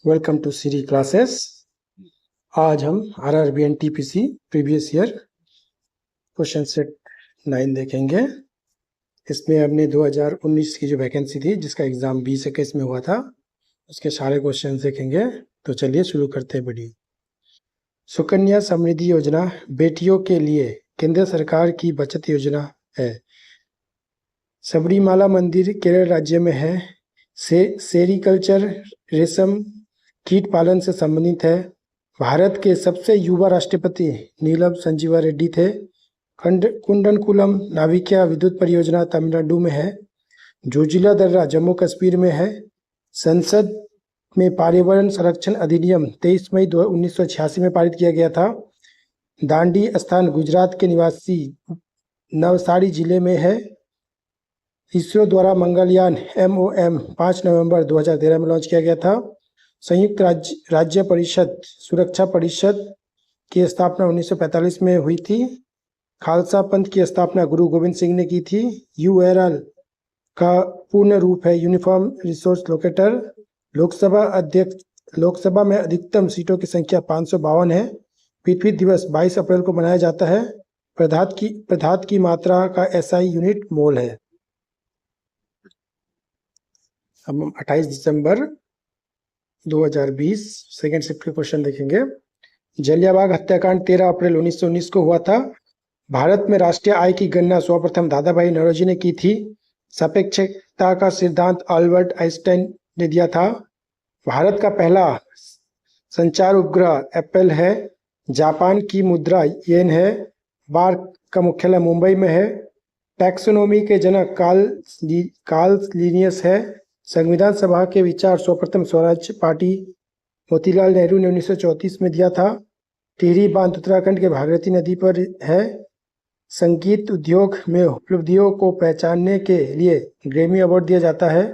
Welcome to Siri classes. आज हम RRB NTPC previous year question set 9 देखेंगे। इसमें हमने 2019 की जो वैकेंसी थी जिसका एग्ज़ाम 2021 में हुआ था उसके सारे क्वेश्चन देखेंगे। तो चलिए शुरू करते हैं वीडियो। सुकन्या समृद्धि योजना बेटियों के लिए केंद्र सरकार की बचत योजना है। सबरीमाला मंदिर केरल राज्य में है। सेरीकल्चर रेशम कीट पालन से संबंधित है। भारत के सबसे युवा राष्ट्रपति नीलम संजीवा रेड्डी थे। कुंडनकुलम नाविकिया विद्युत परियोजना तमिलनाडु में है। जोजिला दर्रा जम्मू कश्मीर में है। संसद में पर्यावरण संरक्षण अधिनियम 23 मई 1986 में पारित किया गया था। दांडी स्थान गुजरात के निवासी नवसारी जिले में है। इसरो द्वारा मंगलयान MOM 5 नवंबर 2013 में लॉन्च किया गया था। संयुक्त राज्य परिषद सुरक्षा परिषद की स्थापना 1945 में हुई थी। खालसा पंथ की स्थापना गुरु गोविंद सिंह ने की थी। URL का पूर्ण रूप है यूनिफॉर्म रिसोर्स लोकेटर। लोकसभा में अधिकतम सीटों की संख्या 552 है। पृथ्वी दिवस 22 अप्रैल को मनाया जाता है। पदार्थ की मात्रा का SI यूनिट मोल है। अब हम 28 दिसंबर 2020 सेकेंड शिफ्ट के क्वेश्चन देखेंगे। जलियांवाला हत्याकांड 13 अप्रैल 1919 को हुआ था। भारत में राष्ट्रीय आय की गणना सर्वप्रथम दादा भाई नौरोजी ने की थी। सापेक्षता का सिद्धांत अल्बर्ट आइंस्टाइन ने दिया था। भारत का पहला संचार उपग्रह एप्पल है। जापान की मुद्रा येन है। बार का मुख्यालय मुंबई में है। टैक्सोनॉमी के जनक कार्ल लिनियस है। संविधान सभा के विचार सर्वप्रथम स्वराज पार्टी मोतीलाल नेहरू ने 1934 में दिया था। टिहरी बांध उत्तराखंड के भागीरथी नदी पर है। संगीत उद्योग में उपलब्धियों को पहचानने के लिए ग्रैमी अवार्ड दिया जाता है।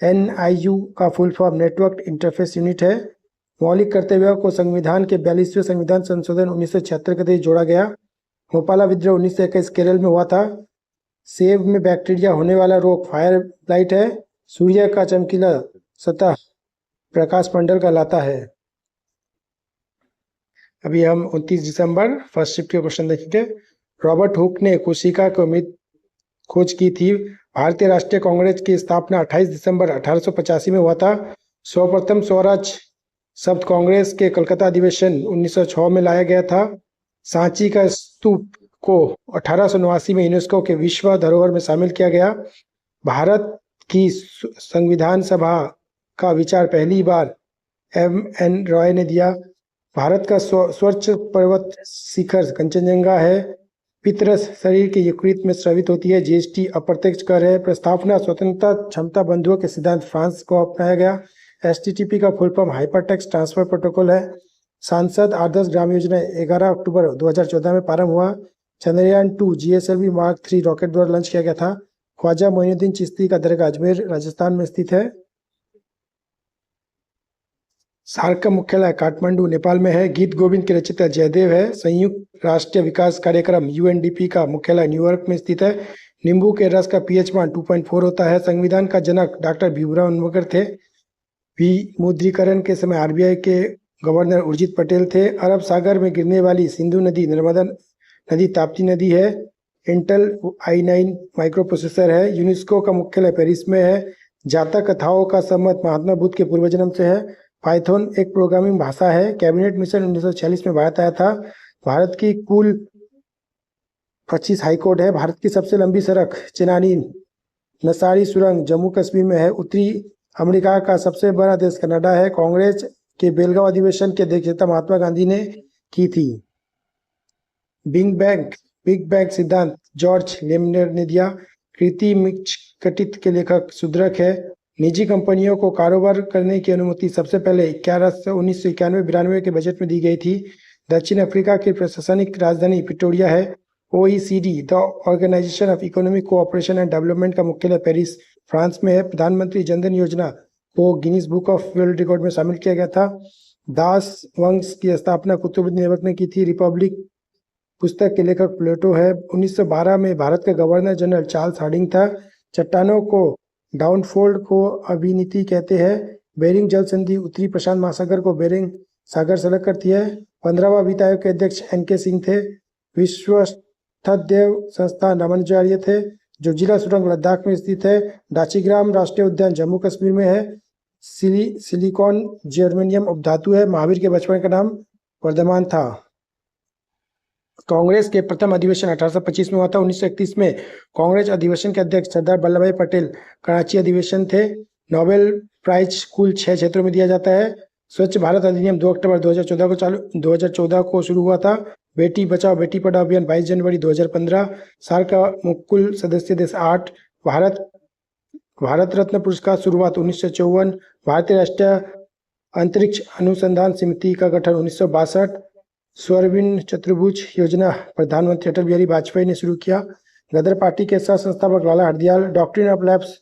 NIU का full form network interface unit है। मौलिक कर्तव्यों को संविधान के 42वें संविधान संशोधन 1976 के तहत जोड़ा गया। भोपाला विद्रोह 1921 केरल में हुआ था। सेब में बैक्टीरिया होने वाला रोग फायर ब्लाइट है। सूर्य का चमकीला सतह प्रकाश मंडल कहलाता है। अभी हम 29 दिसंबर फर्स्ट शिफ्ट के क्वेश्चन देखेंगे। रॉबर्ट हुक ने कोशिका की अमृत खोज की थी। भारतीय राष्ट्रीय कांग्रेस की स्थापना 28 दिसंबर 1885 में हुआ था। सर्वप्रथम स्वराज शब्द कांग्रेस के कलकत्ता अधिवेशन 1906 में लाया गया था। सांची का स्तूप को 1889 में यूनेस्को के विश्व धरोहर में शामिल किया गया। भारत की संविधान सभा का विचार पहली बार MN रॉय ने दिया। भारत का स्वच्छ पर्वत शिखर कंचनजंगा है। पितरस शरीर के यकृत में स्रावित होती है। GST अप्रत्यक्ष कर है। प्रस्तावना स्वतंत्रता क्षमता बंधुओं के सिद्धांत फ्रांस को अपनाया गया। HTTP का full form hypertext transfer protocol है। सांसद आदर्श ग्राम योजना 11 अक्टूबर 2014 में प्रारंभ हुआ। चंद्रयान 2 GSLV Mark 3 रॉकेट द्वारा लॉन्च किया गया था। ख्वाजा मोइनुद्दीन चिश्ती का दरगाह अजमेर राजस्थान में स्थित है। सार्क का मुख्यालय काठमांडू नेपाल में है। गीत गोविंद के रचयिता जयदेव है। संयुक्त राष्ट्रीय विकास कार्यक्रम UNDP का मुख्यालय न्यूयॉर्क में स्थित है। नींबू के रस का pH मान 2.4 होता है। संविधान का जनक डॉक्टर भीमराव अम्बेडकर थे। विमुद्रीकरण के समय RBI के गवर्नर उर्जित पटेल थे। अरब सागर में गिरने वाली सिंधु नदी नर्मदा नदी ताप्ती नदी है। इंटेल i9 माइक्रो प्रोसेसर है। यूनेस्को का मुख्यालय पेरिस में है। जातक कथाओं का संबंध महात्मा बुद्ध के पूर्व जन्म से है। पाइथन एक प्रोग्रामिंग भाषा है। कैबिनेट मिशन 1946 में भारत आया था। भारत की कुल 25 हाईकोर्ट है। भारत की सबसे लंबी सड़क चेनानी नसारी सुरंग जम्मू कश्मीर में है। उत्तरी अमेरिका का सबसे बड़ा देश कनाडा है। कांग्रेस के बेलगांव अधिवेशन की अध्यक्षता महात्मा गांधी ने की थी। बिग बैंग सिद्धांत जॉर्ज लेमनेर ने दिया। कृति मिचकटित के लेखक सुद्रक है। निजी कंपनियों को कारोबार करने की अनुमति सबसे पहले 1991-92 के बजट में दी गई थी। दक्षिण अफ्रीका की प्रशासनिक राजधानी प्रिटोरिया है। OECD the organisation of economic cooperation and development का मुख्यालय पेरिस फ्रांस में है। प्रधानमंत्री जनधन योजना को Guinness book of world record में शामिल किया गया था। दास वंश की स्थापना कुतुबुद्दीन ऐबक ने की थी। रिपब्लिक पुस्तक के लेखक प्लेटो है। 1912 में भारत का गवर्नर जनरल चार्ल्स हार्डिंग था। चट्टानों को डाउनफोल्ड को अभिनीति कहते हैं। बेरिंग जल संधि उत्तरी प्रशांत महासागर को बेरिंग सागर से अलग करती है। 15वां वित्त आयोग के अध्यक्ष NK सिंह थे। विश्व स्थलदेव संस्थान रामानुजाचार्य थे। जो जिला सुरंग लद्दाख में स्थित है। दाचीग्राम राष्ट्रीय उद्यान जम्मू कश्मीर में है। सिलिकॉन जर्मेनियम उपधातु है। महावीर के बचपन का नाम वर्धमान था। कांग्रेस के प्रथम अधिवेशन 1825 में हुआ था। 1931 में कांग्रेस अधिवेशन के अध्यक्ष सरदार वल्लभ भाई पटेल कराची अधिवेशन थे। नोबेल प्राइज कुल 6 क्षेत्रों में दिया जाता है। स्वच्छ भारत अधिनियम 2 अक्टूबर 2014 को शुरू हुआ था। बेटी बचाओ बेटी पढ़ाओ अभियान 22 जनवरी 2015। साल का कुल सदस्य देश 8। भारत रत्न पुरस्कार शुरुआत 1954। भारतीय राष्ट्रीय अंतरिक्ष अनुसंधान समिति का गठन 1962। स्वर्णिम चतुर्भुज योजना प्रधानमंत्री अटल बिहारी वाजपेयी ने शुरू किया। गदर पार्टी के सह संस्थापक Lala Hardayal. Doctrine of lapse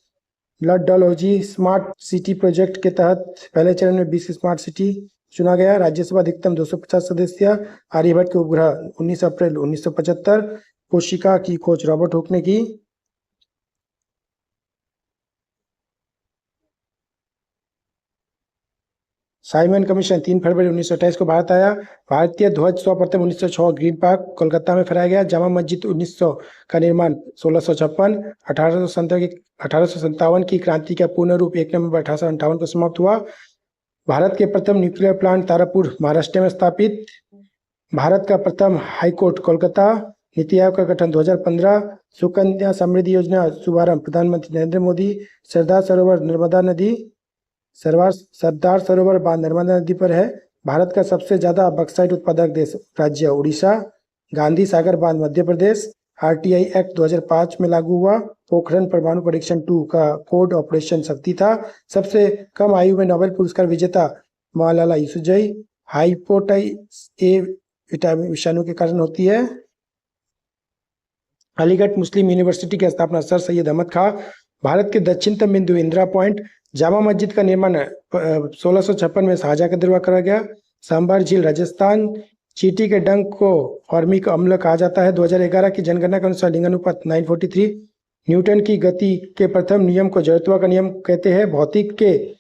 लॉडोलॉजी स्मार्ट सिटी प्रोजेक्ट के तहत पहले चरण में 20 स्मार्ट सिटी चुना गया। राज्यसभा अधिकतम 250 सदस्य। आर्यभट्ट के उपग्रह 19 अप्रैल 1975। कोशिका की खोज रॉबर्ट हुक ने की। साइमन कमीशन 3 फरवरी 1928 को भारत आया। भारतीय ध्वज सर्वप्रथम 1906 ग्रीन पार्क कोलकाता में फहराया गया। जामा मस्जिद 1900 का निर्माण 1656। 1857 की क्रांति का पूर्ण रूप 1 नवंबर 1858 को समाप्त हुआ। भारत के प्रथम न्यूक्लियर प्लांट तारापुर महाराष्ट्र में स्थापित। भारत का प्रथम हाईकोर्ट कोलकाता। नीति आयोग का गठन 2015। सुकन्या समृद्धि योजना शुभारंभ प्रधानमंत्री नरेंद्र मोदी। सरदार सरोवर बांध नर्मदा नदी पर है। भारत का सबसे ज्यादा बक्साइट उत्पादक देश राज्य उड़ीसा। गांधी सागर बांध मध्य प्रदेश। RTI एक्ट 2005 में लागू हुआ। पोखरण परमाणु परीक्षण 2 का कोड ऑपरेशन शक्ति था। सबसे कम आयु में नोबेल पुरस्कार विजेता मलाला यूसुफजई। हेपेटाइटिस ए विषाणु के कारण होती है। अलीगढ़ मुस्लिम यूनिवर्सिटी की स्थापना सर सैयद अहमद खां। भारत के दक्षिणतम बिंदु इंदिरा पॉइंट। जामा मस्जिद का निर्माण 1656 में शाहजहां के द्वारा करा गया। सांबर झील राजस्थान। चींटी के डंक को फॉर्मिक अम्ल कहा जाता है। 2011 की जनगणना के अनुसार लिंगानुपात 943। न्यूटन की गति के प्रथम नियम को जड़त्व का नियम कहते हैं। भौतिक के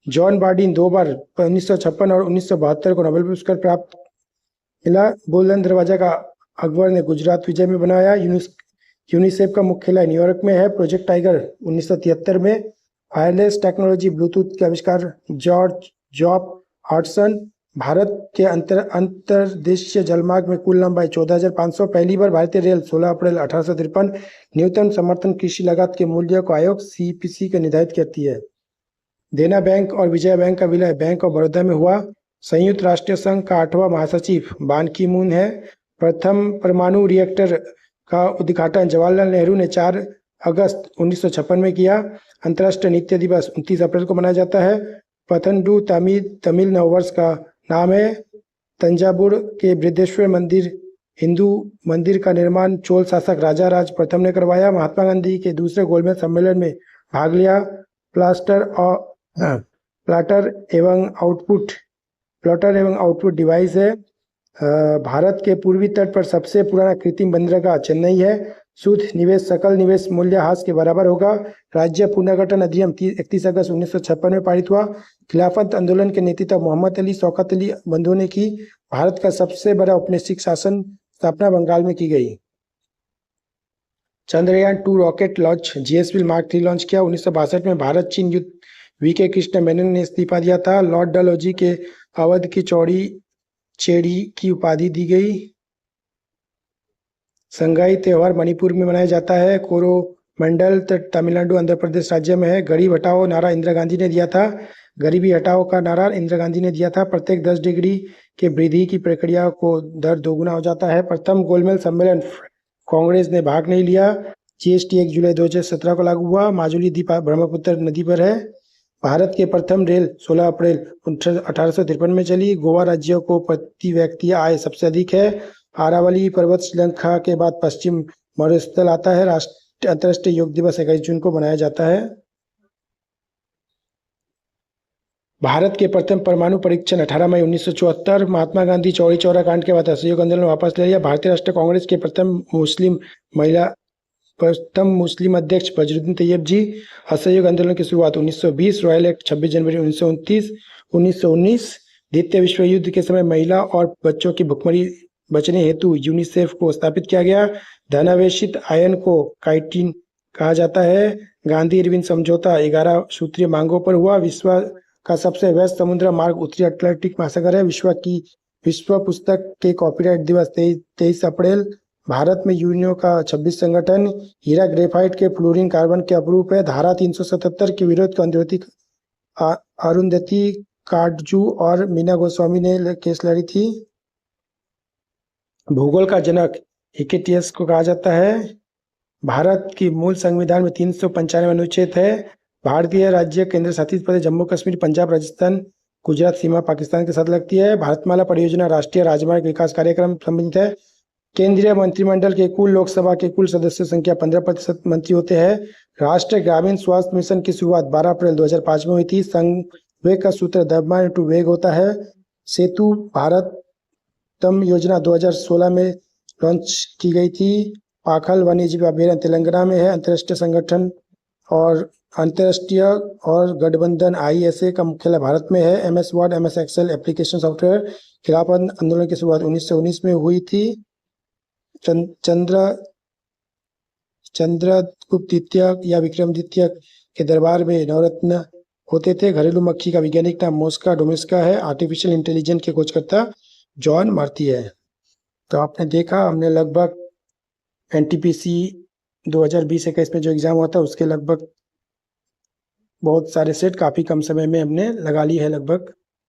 जॉन बार्डिन 2 बार 1956 और 1972 को नोबेल पुरस्कार प्राप्त मिला। बुलंद दरवाजा का अकबर ने गुजरात विजय में बनाया। यूनिसेफ का मुख्यालय न्यूयॉर्क में है। प्रोजेक्ट टाइगर 1973 में। वायरलेस टेक्नोलॉजी ब्लूटूथ के आविष्कार जॉब हॉटसन। भारत के अंतर्देशीय जलमार्ग में कुल लंबाई 14,500। पहली बार भारतीय रेल 16 अप्रैल 1853। न्यूनतम समर्थन कृषि लागत के मूल्य को आयोग CPC के निर्धारित करती है। देना बैंक और विजया बैंक का विलय बैंक ऑफ बड़ौदा में हुआ। संयुक्त राष्ट्र संघ का 8वां महासचिव बान की मून है। प्रथम परमाणु रिएक्टर का उद्घाटन जवाहरलाल नेहरू ने 4 अगस्त 1956 में किया। अंतर्राष्ट्रीय नृत्य दिवस 29 अप्रैल को मनाया जाता है। पथनडू तमिल नववर्ष का नाम है। तंजावुर के बृहदेश्वर मंदिर हिंदू मंदिर का निर्माण चोल शासक राजा राज प्रथम ने करवाया। महात्मा गांधी के दूसरे गोलमेज सम्मेलन में भाग लिया। प्लाटर एवं आउटपुट डिवाइस है। भारत के पूर्वी तट पर सबसे पुराना कृत्रिम बंदरगाह चेन्नई है। शुद्ध निवेश सकल निवेश मूल्यह्रास के बराबर होगा। राज्य पुनर्गठन अधिनियम 31 अगस्त 1956 में पारित हुआ। खिलाफत आंदोलन के नेतृत्व मोहम्मद अली शौकत अली बंधुओं ने की। भारत का सबसे बड़ा औपनिवेशिक शासन स्थापना बंगाल में की गई। Chandrayaan 2 rocket launch GSLV Mark 3 launch किया। 1962 में भारत चीन युद्ध VK कृष्ण मेनन ने इस्तीफा दिया था। लॉर्ड डलहौजी के अवध की चेड़ी की उपाधि दी गई। संगाई त्योहार मणिपुर में मनाया जाता है। कोरोमंडल तमिलनाडु आंध्र प्रदेश राज्य में है। गरीब हटाओ नारा इंदिरा गांधी ने दिया था। गरीबी हटाओ का नारा इंदिरा गांधी ने दिया था। प्रत्येक 10 डिग्री के वृद्धि की प्रक्रिया को दर दोगुना हो जाता है। प्रथम गोलमेज सम्मेलन कांग्रेस ने भाग नहीं लिया। GST 1 जुलाई 2017 को लागू हुआ। माजुली द्वीप ब्रह्मपुत्र नदी पर है। भारत के प्रथम रेल 16 अप्रैल 1853 में चली। गोवा राज्य को प्रति व्यक्ति आय सबसे अधिक है। आरावली पर्वत श्रृंखला के बाद पश्चिम मरुस्थल आता है। अंतर्राष्ट्रीय योग दिवस 21 जून को मनाया जाता है। भारत के प्रथम परमाणु परीक्षण 18 मई 1974। महात्मा गांधी चौरी चौरा कांड के बाद असहयोग आंदोलन वापस ले लिया। भारतीय राष्ट्रीय कांग्रेस के प्रथम मुस्लिम महिला प्रथम मुस्लिम अध्यक्ष बजरुद्दीन तैयब जी। असहयोग आंदोलन की शुरुआत 1920, रॉयल एक्ट 26 जनवरी 1919। द्वितीय विश्व युद्ध के समय महिला और बच्चों की भुखमरी बचने हेतु यूनिसेफ को स्थापित किया गया। धनावेशित आयन को काइटिन कहा जाता है। गांधी इरविन समझौता 11 सूत्रीय मांगों पर हुआ। विश्व का सबसे व्यस्त समुद्र मार्ग उत्तरी अटलांटिक महासागर है। विश्व पुस्तक के कॉपीराइट दिवस 23 अप्रैल। भारत में यूनियनों का 26 संगठन। हीरा ग्रेफाइट के फ्लोरीन कार्बन के अपरूप है। धारा 377 के विरोध को अरुंधति काटजू और मीना गोस्वामी ने केस लड़ी थी। भूगोल का जनक हिकेटियस को कहा जाता है। भारत की मूल संविधान में 395 अनुच्छेद है। भारतीय राज्य केंद्र शासित प्रदेश जम्मू कश्मीर, पंजाब, राजस्थान, गुजरात सीमा पाकिस्तान के साथ लगती है। भारतमाला परियोजना राष्ट्रीय राजमार्ग विकास कार्यक्रम संबंधित है। केंद्रीय मंत्रिमंडल के कुल लोकसभा के कुल सदस्यों संख्या 15% मंत्री होते हैं। राष्ट्रीय ग्रामीण स्वास्थ्य मिशन की शुरुआत 12 अप्रैल 2005 में हुई थी। संवेग का सूत्र द्रव्यमान इंटू वेग होता है। सेतु भारतम योजना 2016 में लॉन्च की गई थी। पाखल वन्यजीव अभयारण्य तेलंगाना में है। अंतर्राष्ट्रीय और गठबंधन ISA का मुख्यालय भारत में है। MS Word, MS Excel application software. खिलाफत आंदोलन की शुरुआत 1919 में हुई थी। चंद्रगुप्त द्वितीय या विक्रमादित्य के दरबार में नवरत्न होते थे। घरेलू मक्खी का वैज्ञानिक नाम मोस्का डोमेस्का है। आर्टिफिशियल इंटेलिजेंस के खोजकर्ता जॉन मार्ती है। तो आपने देखा, हमने लगभग NTPC 2020-21 में जो एग्जाम हुआ था उसके लगभग बहुत सारे सेट काफ़ी कम समय में हमने लगा ली है लगभग।